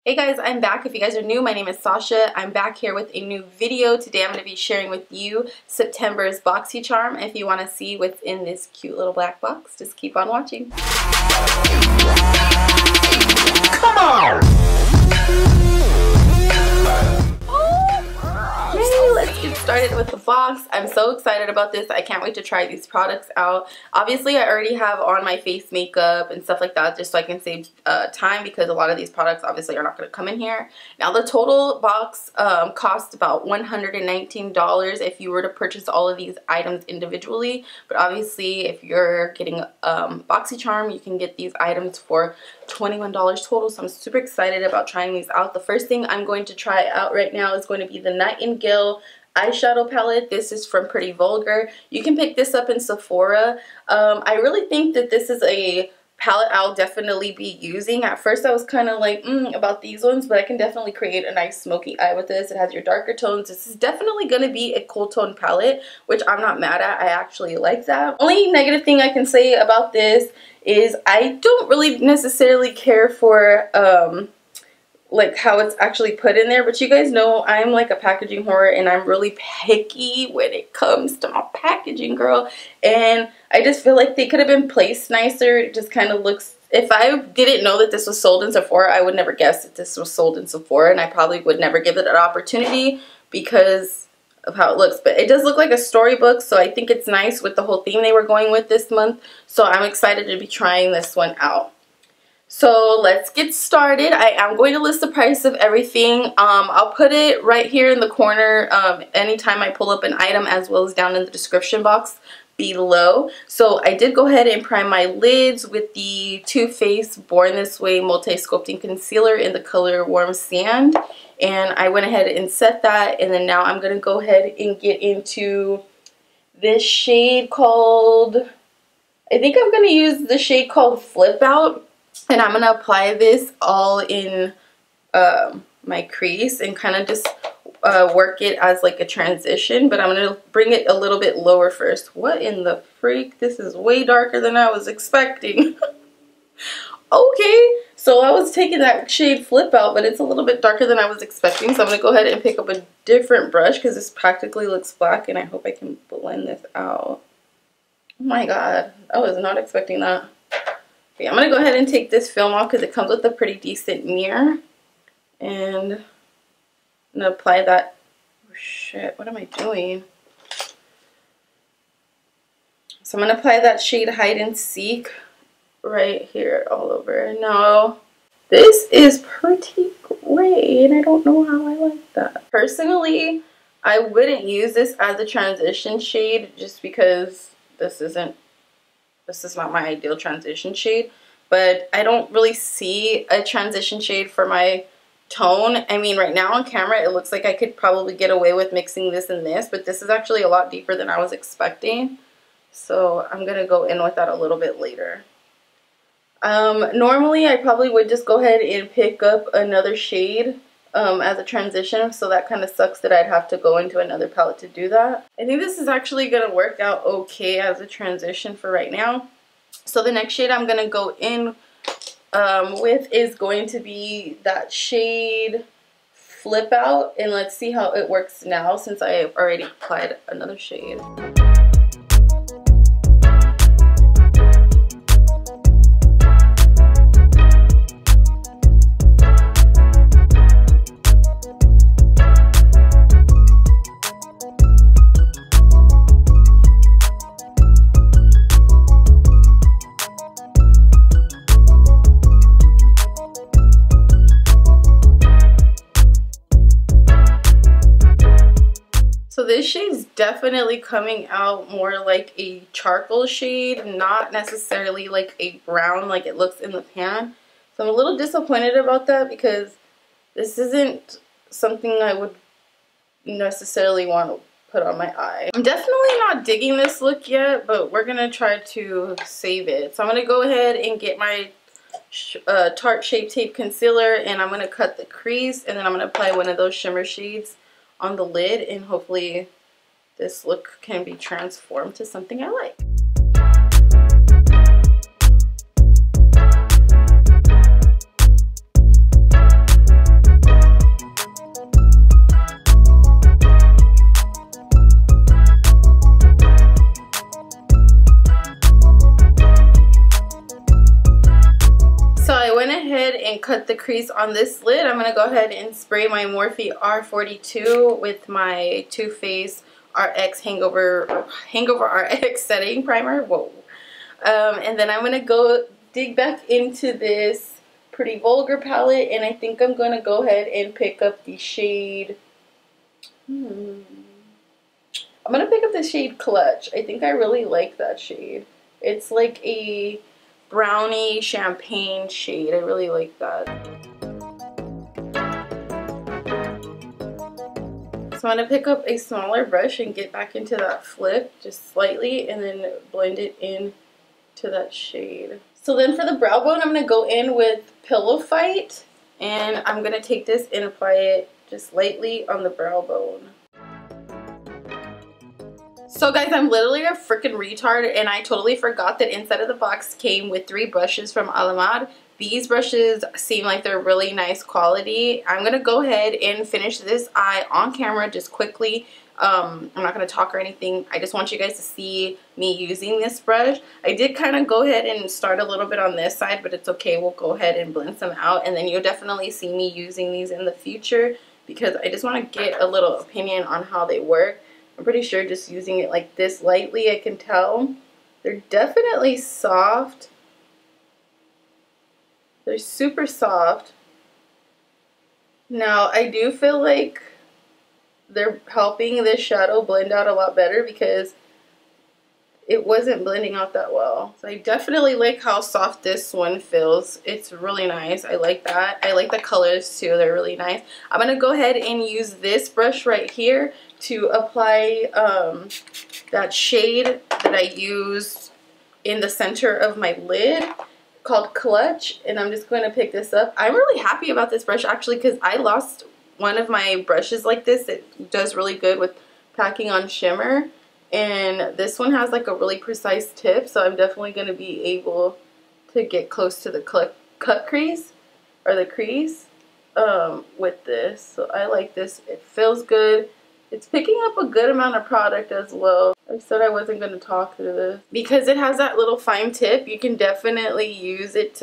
Hey guys, I'm back. If you guys are new, my name is Sasha. I'm back here with a new video. Today I'm going to be sharing with you September's Boxy Charm. If you want to see what's in this cute little black box, just keep on watching. Come on! Yay, let's get started with the box. I'm so excited about this. I can't wait to try these products out. Obviously, I already have on my face makeup and stuff like that just so I can save time because a lot of these products obviously are not going to come in here. Now, the total box cost about $119 if you were to purchase all of these items individually. But obviously, if you're getting Boxy Charm, you can get these items for $21 total. So I'm super excited about trying these out. The first thing I'm going to try out right now is going to be the Nightingale eyeshadow palette. This is from Pretty Vulgar. You can pick this up in Sephora. I really think that this is a palette I'll definitely be using. At first I was kind of like about these ones, but I can definitely create a nice smoky eye with this. It has your darker tones. This is definitely going to be a cool tone palette, which I'm not mad at. I actually like that. Only negative thing I can say about this is I don't really necessarily care for like how it's actually put in there, but you guys know I'm like a packaging whore and I'm really picky when it comes to my packaging, girl, and I just feel like they could have been placed nicer. It just kind of looks, if I didn't know that this was sold in Sephora, I would never guess that this was sold in Sephora, and I probably would never give it an opportunity because of how it looks. But it does look like a storybook, so I think it's nice with the whole theme they were going with this month, so I'm excited to be trying this one out. So let's get started. I am going to list the price of everything. I'll put it right here in the corner anytime I pull up an item, as well as down in the description box below. So I did go ahead and prime my lids with the Too Faced Born This Way Multi-Sculpting Concealer in the color Warm Sand. And I went ahead and set that, and then now I'm going to go ahead and get into this shade called, I think I'm going to use the shade called Flip Out. And I'm going to apply this all in my crease and kind of just work it as like a transition. But I'm going to bring it a little bit lower first. What in the freak? This is way darker than I was expecting. Okay, so I was taking that shade Flip Out, but it's a little bit darker than I was expecting. So I'm going to go ahead and pick up a different brush because this practically looks black. And I hope I can blend this out. Oh my god, I was not expecting that. Okay, I'm going to go ahead and take this film off because it comes with a pretty decent mirror. And I'm going to apply that. Oh shit, what am I doing? So I'm going to apply that shade Hide and Seek right here all over. Now, this is pretty gray and I don't know how I like that. Personally, I wouldn't use this as a transition shade just because this is not my ideal transition shade, but I don't really see a transition shade for my tone. I mean, right now on camera, it looks like I could probably get away with mixing this and this, but this is actually a lot deeper than I was expecting. So I'm going to go in with that a little bit later. Normally, I probably would just go ahead and pick up another shade as a transition, so that kind of sucks that I'd have to go into another palette to do that. I think this is actually going to work out okay as a transition for right now. So the next shade I'm going to go in with is going to be that shade Flip Out, and let's see how it works now since I have already applied another shade. So this shade's definitely coming out more like a charcoal shade, not necessarily like a brown like it looks in the pan. So I'm a little disappointed about that because this isn't something I would necessarily want to put on my eye. I'm definitely not digging this look yet, but we're going to try to save it. So I'm going to go ahead and get my Tarte Shape Tape Concealer, and I'm going to cut the crease, and then I'm going to apply one of those shimmer shades on the lid, and hopefully this look can be transformed to something I like. put the crease on this lid, I'm going to go ahead and spray my Morphe R42 with my Too Faced RX Hangover RX setting primer. Whoa. And then I'm going to go dig back into this Pretty Vulgar palette, and I think I'm going to go ahead and pick up the shade... I'm going to pick up the shade Clutch. I think I really like that shade. It's like a brownie champagne shade. I really like that. So I'm going to pick up a smaller brush and get back into that flip just slightly and then blend it in to that shade. So then for the brow bone, I'm going to go in with Pillow Fight, and I'm going to take this and apply it just lightly on the brow bone. So guys, I'm literally a freaking retard, and I totally forgot that inside of the box came with 3 brushes from Alamad. These brushes seem like they're really nice quality. I'm going to go ahead and finish this eye on camera just quickly. I'm not going to talk or anything. I just want you guys to see me using this brush. I did kind of go ahead and start a little bit on this side, but it's okay. We'll go ahead and blend some out, and then you'll definitely see me using these in the future because I just want to get a little opinion on how they work. I'm pretty sure just using it like this lightly, I can tell. They're definitely soft. They're super soft. Now, I do feel like they're helping this shadow blend out a lot better because it wasn't blending out that well. So I definitely like how soft this one feels. It's really nice. I like that. I like the colors too. They're really nice. I'm going to go ahead and use this brush right here to apply that shade that I used in the center of my lid called Clutch, and I'm just going to pick this up. I'm really happy about this brush actually because I lost one of my brushes like this. It does really good with packing on shimmer, and this one has like a really precise tip, so I'm definitely going to be able to get close to the cut crease or the crease with this. So I like this. It feels good. It's picking up a good amount of product as well. I said I wasn't going to talk through this. Because it has that little fine tip, you can definitely use it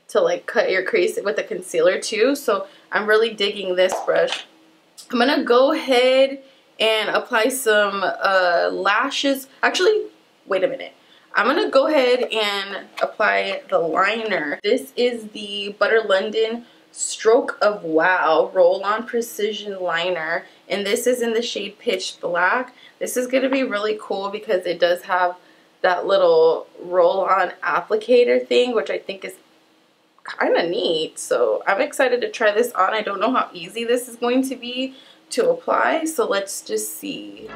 to like cut your crease with a concealer too. So I'm really digging this brush. I'm going to go ahead and apply some lashes. Actually, wait a minute. I'm going to go ahead and apply the liner. This is the Butter London Stroke of Wow Roll-On Precision Liner, and this is in the shade Pitch Black. This is going to be really cool because it does have that little roll-on applicator thing, which I think is kind of neat. So I'm excited to try this on. I don't know how easy this is going to be to apply, so let's just see.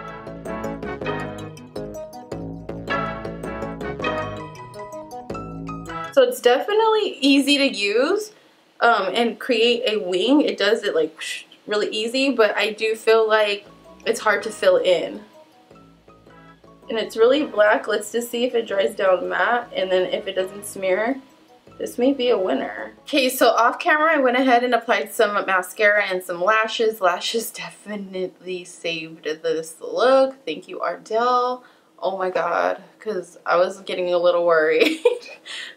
So it's definitely easy to use and create a wing. It does it like really easy, but I do feel like it's hard to fill in. And it's really black. Let's just see if it dries down matte, and then if it doesn't smear, this may be a winner. Okay, so off camera I went ahead and applied some mascara and some lashes. Lashes definitely saved this look. Thank you, Ardell. Oh my god, because I was getting a little worried.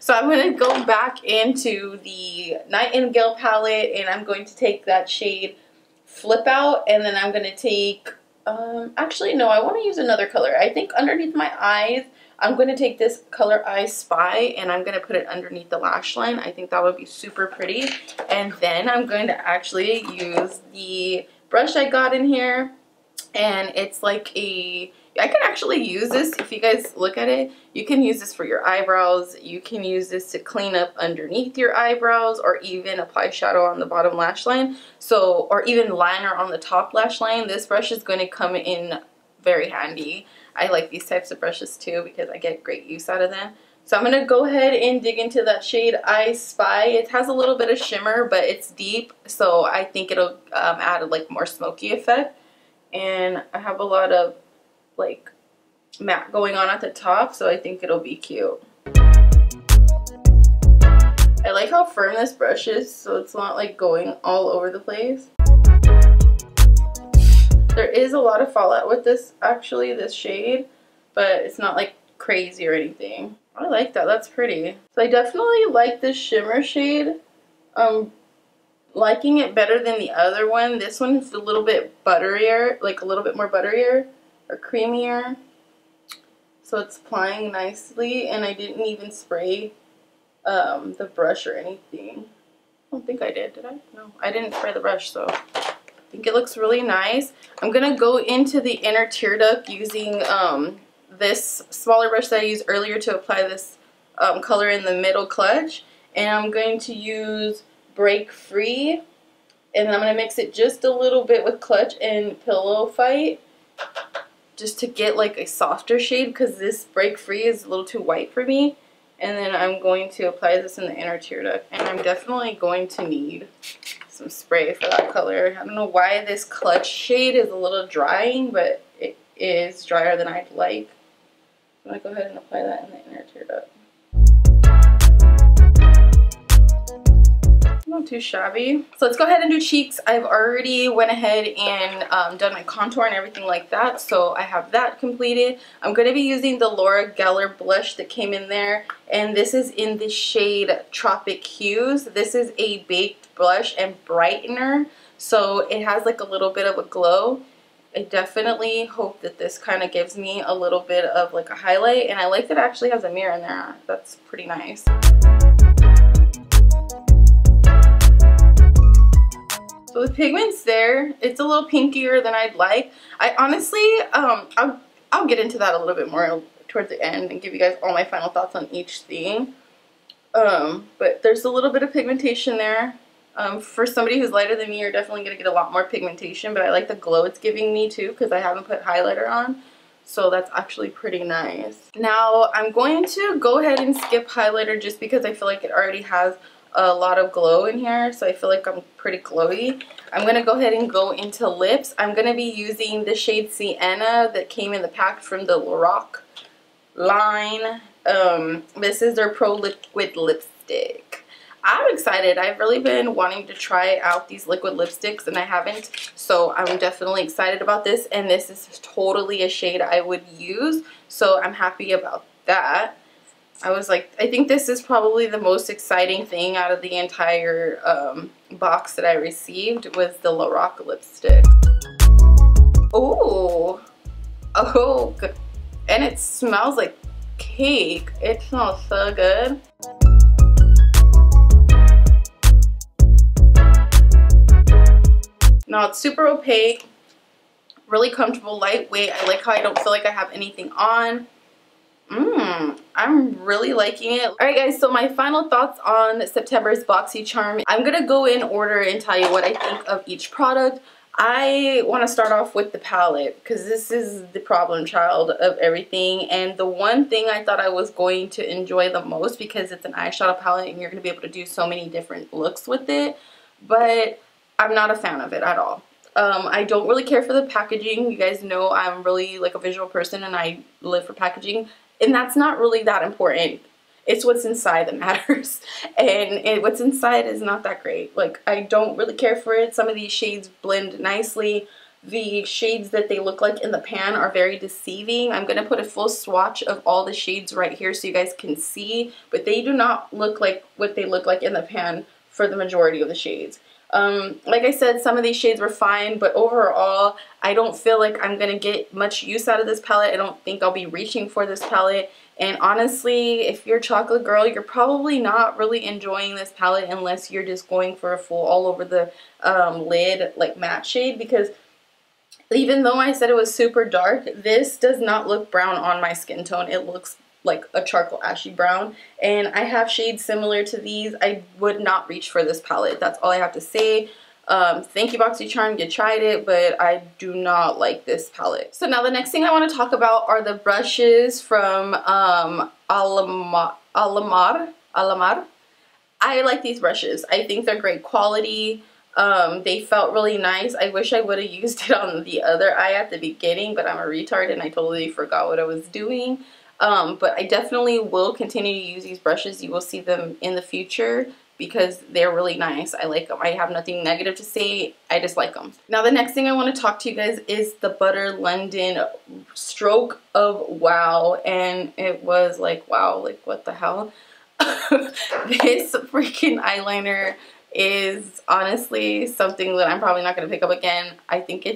So I'm going to go back into the Nightingale palette, and I'm going to take that shade Flip Out, and then I'm going to take, actually no, I want to use another color. I think underneath my eyes, I'm going to take this color I Spy, and I'm going to put it underneath the lash line. I think that would be super pretty. And then I'm going to actually use the brush I got in here, and it's like I can actually use this. If you guys look at it, you can use this for your eyebrows. You can use this to clean up underneath your eyebrows, or even apply shadow on the bottom lash line. So, or even liner on the top lash line. This brush is going to come in very handy. I like these types of brushes too because I get great use out of them. So I'm going to go ahead and dig into that shade I Spy. It has a little bit of shimmer, but it's deep, so I think it'll add a like more smoky effect. And I have a lot of like matte going on at the top, so I think it'll be cute. I like how firm this brush is, so it's not like going all over the place. There is a lot of fallout with this, actually, this shade, but it's not like crazy or anything. I like that. That's pretty. So I definitely like this shimmer shade. Liking it better than the other one. This one is a little bit butterier, like a little bit more butterier or creamier. So it's applying nicely, and I didn't even spray the brush or anything. I don't think I did I? No, I didn't spray the brush, so I think it looks really nice. I'm gonna go into the inner tear duct using this smaller brush that I used earlier to apply this color in the middle clutch, and I'm going to use Break Free, and I'm going to mix it just a little bit with Clutch and Pillow Fight just to get like a softer shade, because this Break Free is a little too white for me. And then I'm going to apply this in the inner tear duct, and I'm definitely going to need some spray for that color. I don't know why this Clutch shade is a little drying, but it is drier than I'd like. I'm going to go ahead and apply that in the inner tear duct. Not too shabby. So let's go ahead and do cheeks. I've already went ahead and done my contour and everything like that, so I have that completed. I'm going to be using the Laura Geller blush that came in there, and this is in the shade Tropic Hues. This is a baked blush and brightener, so it has like a little bit of a glow. I definitely hope that this kind of gives me a little bit of like a highlight, and I like that it actually has a mirror in there. That's pretty nice. So the pigment's there. It's a little pinkier than I'd like. I honestly, I'll get into that a little bit more towards the end and give you guys all my final thoughts on each thing. But there's a little bit of pigmentation there. For somebody who's lighter than me, you're definitely going to get a lot more pigmentation, but I like the glow it's giving me too, because I haven't put highlighter on. So that's actually pretty nice. Now I'm going to go ahead and skip highlighter just because I feel like it already has a lot of glow in here, so I feel like I'm pretty glowy. I'm going to go ahead and go into lips. I'm going to be using the shade Sienna that came in the pack from the Lorac line. This is their Pro Liquid Lipstick. I'm excited. I've really been wanting to try out these liquid lipsticks and I haven't, so I'm definitely excited about this, and this is totally a shade I would use, so I'm happy about that. I think this is probably the most exciting thing out of the entire box that I received was the Lorac lipstick. Ooh. Oh, good. And it smells like cake. It smells so good. Now it's super opaque, really comfortable, lightweight. I like how I don't feel like I have anything on. I'm really liking it. Alright guys, so my final thoughts on September's Boxy Charm. I'm going to go in order and tell you what I think of each product. I want to start off with the palette because this is the problem child of everything, and the one thing I thought I was going to enjoy the most because it's an eyeshadow palette and you're going to be able to do so many different looks with it, but I'm not a fan of it at all. I don't really care for the packaging. You guys know I'm really like a visual person and I live for packaging. And that's not really that important. It's what's inside that matters. And what's inside is not that great. Like, I don't really care for it. Some of these shades blend nicely. The shades that they look like in the pan are very deceiving. I'm going to put a full swatch of all the shades right here so you guys can see. But they do not look like what they look like in the pan for the majority of the shades. Like I said, some of these shades were fine, but overall, I don't feel like I'm going to get much use out of this palette. I don't think I'll be reaching for this palette. And honestly, if you're a chocolate girl, you're probably not really enjoying this palette unless you're just going for a full all over the lid like matte shade, because even though I said it was super dark, this does not look brown on my skin tone. It looks like a charcoal ashy brown, and I have shades similar to these. I would not reach for this palette. That's all I have to say. Thank you, Boxy Charm, you tried it, but I do not like this palette. So now the next thing I want to talk about are the brushes from Alamar. I like these brushes. I think they're great quality. They felt really nice. I wish I would have used it on the other eye at the beginning, but I'm a retard and I totally forgot what I was doing. But I definitely will continue to use these brushes. You will see them in the future because they're really nice. I like them. I have nothing negative to say. I just like them. Now the next thing I want to talk to you guys is the Butter London Stroke of Wow. And it was like, wow, like what the hell? This freaking eyeliner is honestly something that I'm probably not going to pick up again. I think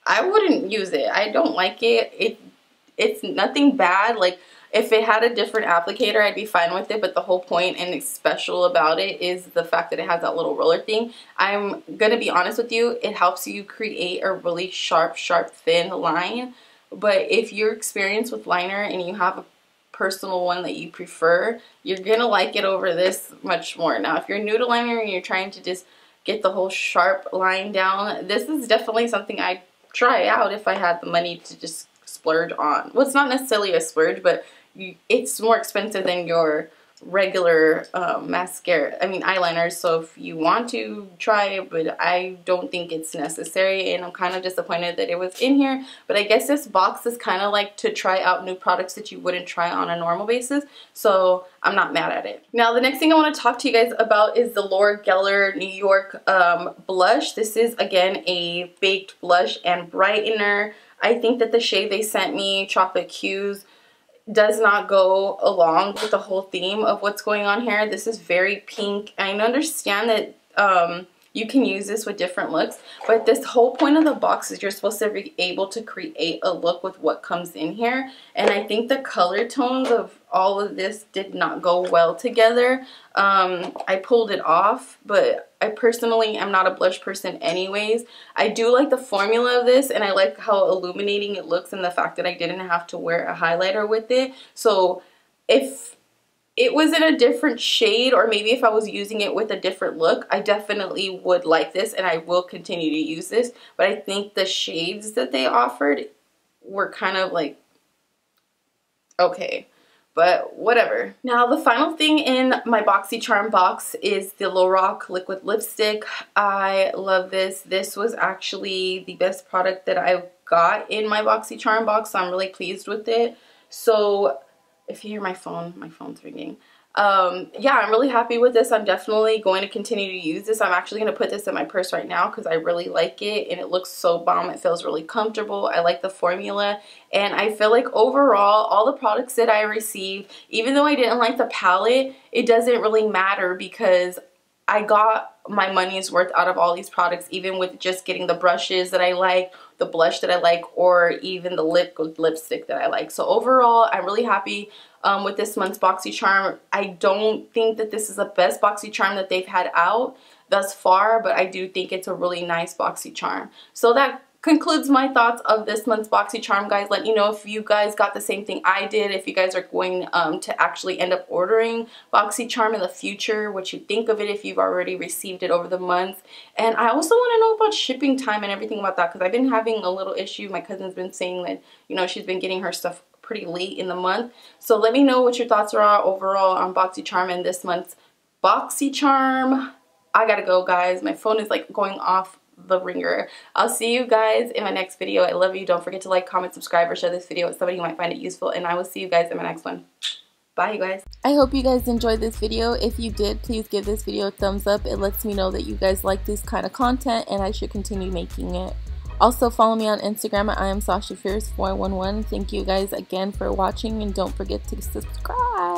I wouldn't use it. I don't like it. It's nothing bad. Like, if it had a different applicator, I'd be fine with it, but the whole point and it's special about it is the fact that it has that little roller thing. I'm gonna be honest with you, it helps you create a really sharp, thin line. But if you're experienced with liner and you have a personal one that you prefer, you're gonna like it over this much more. Now, if you're new to liner and you're trying to just get the whole sharp line down, this is definitely something I'd try out if I had the money to just splurge on. Well, it's not necessarily a splurge, but it's more expensive than your regular mascara, I mean eyeliners, so if you want to try it, but I don't think it's necessary, and I'm kind of disappointed that it was in here. But I guess this box is kind of like to try out new products that you wouldn't try on a normal basis, so I'm not mad at it. Now, the next thing I want to talk to you guys about is the Laura Geller New York blush. This is, again, a baked blush and brightener. I think that the shade they sent me, Chocolate Cues, does not go along with the whole theme of what's going on here. This is very pink. I understand that you can use this with different looks, but this whole point of the box is you're supposed to be able to create a look with what comes in here, and I think the color tones of all of this did not go well together. I pulled it off, but I personally am not a blush person anyways. I do like the formula of this, and I like how illuminating it looks and the fact that I didn't have to wear a highlighter with it. So if it was in a different shade, or maybe if I was using it with a different look, I definitely would like this and I will continue to use this. But I think the shades that they offered were kind of like, okay, but whatever. Now, the final thing in my Boxy Charm box is the Lorac liquid lipstick. I love this. This was actually the best product that I got in my Boxy Charm box, so I'm really pleased with it. So if you hear my phone's ringing. Yeah, I'm really happy with this. I'm definitely going to continue to use this. I'm actually going to put this in my purse right now because I really like it and it looks so bomb. It feels really comfortable. I like the formula, and I feel like overall all the products that I received, even though I didn't like the palette, it doesn't really matter because I got my money's worth out of all these products, even with just getting the brushes that I like, the blush that I like, or even the lipstick that I like. So overall, I'm really happy with this month's Boxy Charm. I don't think that this is the best Boxy Charm that they've had out thus far, but I do think it's a really nice Boxy Charm. So that concludes my thoughts of this month's Boxy Charm, guys. Let me know if you guys got the same thing I did, if you guys are going to actually end up ordering Boxy Charm in the future, what you think of it if you've already received it over the months. And I also want to know about shipping time and everything about that, because I've been having a little issue. My cousin's been saying that, you know, she's been getting her stuff pretty late in the month. So let me know what your thoughts are overall on Boxy Charm and this month's Boxy Charm. I gotta go, guys. My phone is like going off the ringer. I'll see you guys in my next video. I love you. Don't forget to like, comment, subscribe, or share this video with somebody who might find it useful, and I will see you guys in my next one. Bye, you guys. I hope you guys enjoyed this video. If you did, please give this video a thumbs up. It lets me know that you guys like this kind of content and I should continue making it. Also, follow me on Instagram at IamSashaFierce411. Thank you guys again for watching, and don't forget to subscribe.